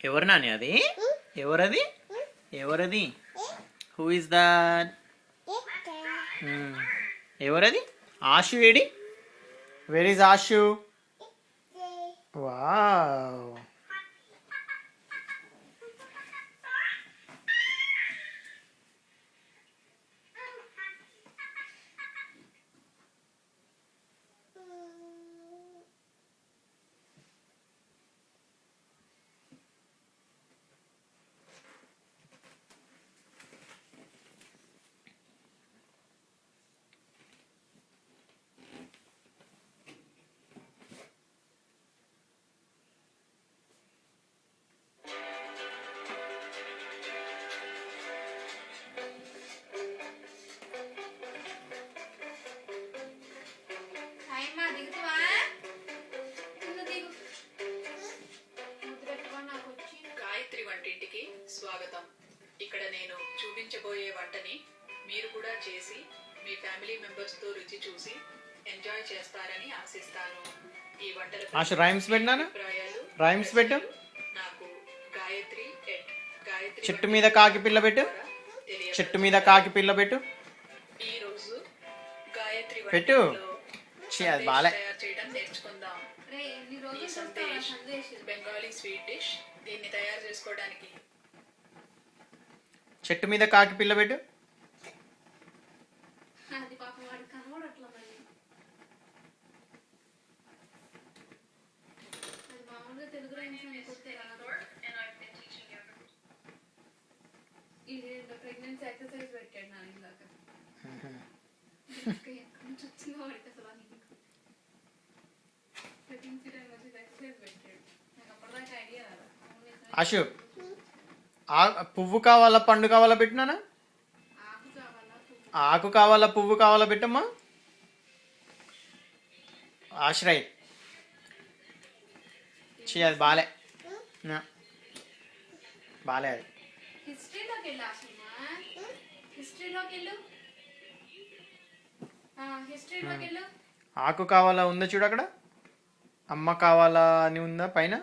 ఎవరు నాని అది? ఎవరది? ఎవరది? Who is that? ఎవరది? ఆషు ఏడి? Where is Ashu? Wow. Gayatri వంటింటికి స్వాగతం. ఇక్కడ నేను చూపించబోయే వంటని మీరు కూడా చేసి మీ ఫ్యామిలీ మెంబర్స్ తో రుచి చూసి ఎంజాయ్ చేస్తారని ఆశిస్తాను. ఈ వంటల రైమ్స్ పెట్టినాను. రైమ్స్ పెట్టు. నాకు గాయత్రి చెట్టు మీద కాకి పిల్ల పెట్టు. చెట్టు మీద కాకి పిల్ల పెట్టు. ఈ రోజు గాయత్రి పెట్టు. అది బాలే తయారు చేయడం నేర్చుకుందాం. ఈ సందేశ్ బెంగాలీ స్వీట్ డిష్. దీన్ని తయారు చేసుకోవడానికి చెట్టు మీద కాకి పిల్ల పెట్టు. ప్రెగ్నెన్సీ ఎక్సర్సైజ్ పెట్టాడు నా ఇందాక. ఆషు పువ్వు కావాలా పండు కావాలా పెట్టినానా? ఆకు కావాలా పువ్వు కావాలా పెట్టమ్మా. ఆశ్రయ్ అది బాలే బాలే. అది ఆకు కావాలా ఉందా చూడు అక్కడ. అమ్మ కావాలా అని ఉందా పైన.